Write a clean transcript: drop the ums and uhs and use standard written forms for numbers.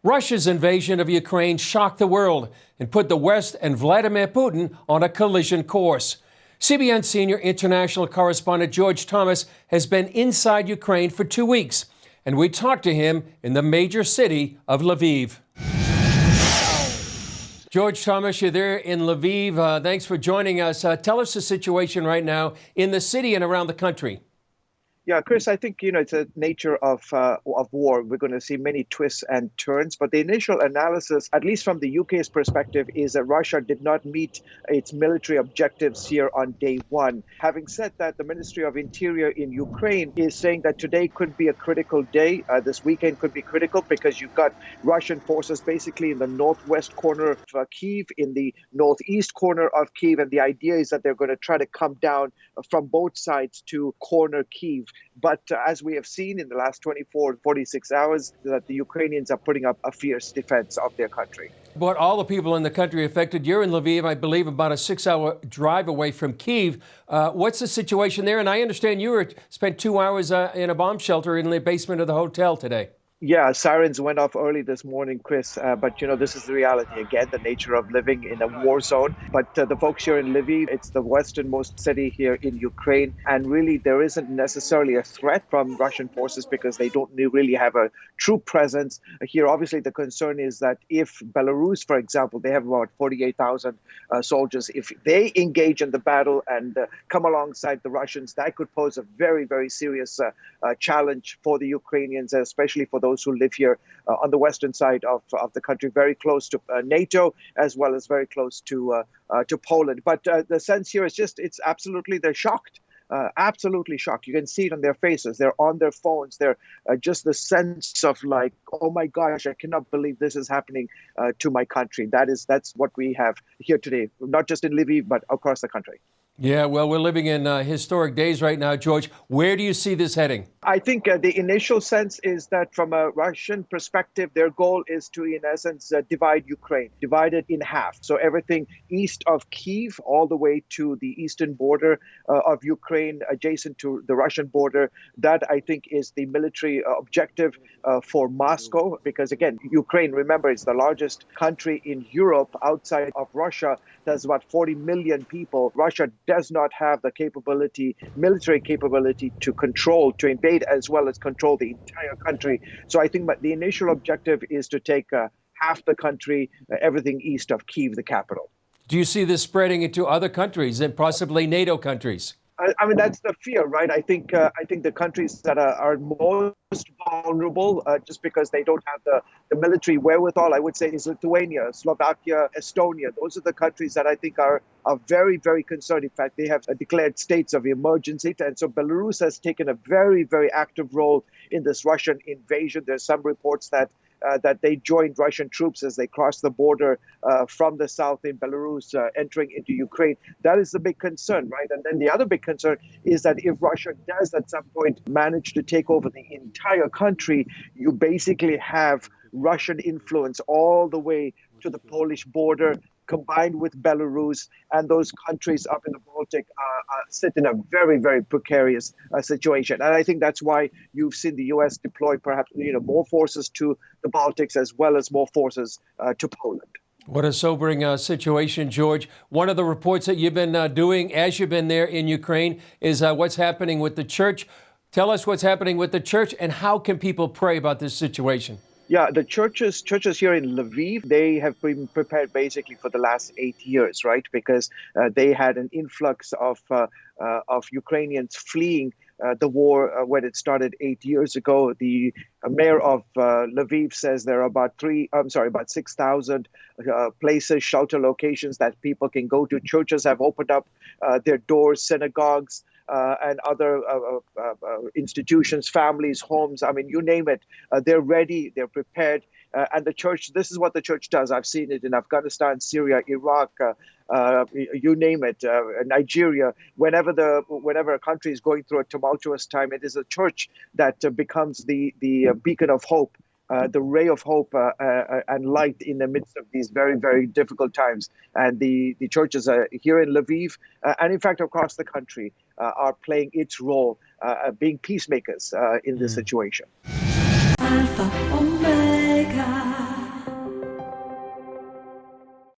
Russia's invasion of Ukraine shocked the world and put the West and Vladimir Putin on a collision course. CBN senior international correspondent George Thomas has been inside Ukraine for 2 weeks, and we talked to him in the major city of Lviv. George Thomas, you're there in Lviv. Thanks for joining us. Tell us the situation right now in the city and around the country. Yeah, Chris, I think, it's a nature of war. We're going to see many twists and turns. But the initial analysis, at least from the UK's perspective, is that Russia did not meet its military objectives here on day one. Having said that, the Ministry of Interior in Ukraine is saying that today could be a critical day. This weekend could be critical because you've got Russian forces basically in the northwest corner of Kyiv, in the northeast corner of Kyiv. And the idea is that they're going to try to come down from both sides to corner Kyiv. But as we have seen in the last 24 46 hours, that the Ukrainians are putting up a fierce defense of their country. But all the people in the country affected, you're in Lviv, I believe, about a 6-hour drive away from Kyiv. What's the situation there? And I understand you spent 2 hours in a bomb shelter in the basement of the hotel today. Yeah, sirens went off early this morning, Chris. But, this is the reality, again, the nature of living in a war zone. But the folks here in Lviv, it's the westernmost city here in Ukraine. And really, there isn't necessarily a threat from Russian forces because they don't really have a true presence here. Obviously, the concern is that if Belarus, for example, they have about 48,000 soldiers, if they engage in the battle and come alongside the Russians, that could pose a very, very serious challenge for the Ukrainians, especially for those who live here on the western side of the country, very close to NATO, as well as very close to Poland. But the sense here is it's absolutely, they're shocked. Absolutely shocked. You can see it on their faces. They're on their phones. They're just the sense of like, oh my gosh, I cannot believe this is happening to my country. That's what we have here today, not just in Lviv, but across the country. Yeah, well, we're living in historic days right now, George. Where do you see this heading? I think the initial sense is that from a Russian perspective, their goal is to, in essence, divide Ukraine, divide it in half. So everything east of Kyiv, all the way to the eastern border of Ukraine, adjacent to the Russian border, that I think is the military objective for Moscow. Because again, Ukraine, remember, is the largest country in Europe outside of Russia. There's about 40 million people. Russia does not have the capability, military capability, to invade as well as control the entire country. So I think the initial objective is to take half the country, everything east of Kyiv, the capital. Do you see this spreading into other countries and possibly NATO countries? I mean, that's the fear, right? I think the countries that are most vulnerable, just because they don't have the military wherewithal, I would say, is Lithuania, Slovakia, Estonia. Those are the countries that I think are very, very concerned. In fact, they have declared states of emergency. And so Belarus has taken a very, very active role in this Russian invasion. There's some reports that they joined Russian troops as they crossed the border from the south in Belarus, entering into Ukraine. That is the big concern, right? And then the other big concern is that if Russia does at some point manage to take over the entire country, you basically have Russian influence all the way to the Polish border, combined with Belarus, and those countries up in the Baltic sit in a very, very precarious situation. And I think that's why you've seen the U.S. deploy perhaps more forces to the Baltics as well as more forces to Poland. What a sobering situation, George. One of the reports that you've been doing as you've been there in Ukraine is what's happening with the church. Tell us what's happening with the church and how can people pray about this situation? Yeah, the churches here in Lviv, they have been prepared basically for the last 8 years, right? Because they had an influx of Ukrainians fleeing the war when it started 8 years ago. The mayor of Lviv says there are about 6,000 places, shelter locations that people can go to. Churches have opened up their doors, synagogues, and other institutions, families, homes. I mean, you name it. They're ready. They're prepared. And the church, this is what the church does. I've seen it in Afghanistan, Syria, Iraq, you name it, Nigeria. Whenever a country is going through a tumultuous time, it is a church that becomes the beacon of hope, the ray of hope and light in the midst of these very, very difficult times. And the churches here in Lviv, and in fact across the country, are playing its role, being peacemakers in this situation. Alpha, Omega.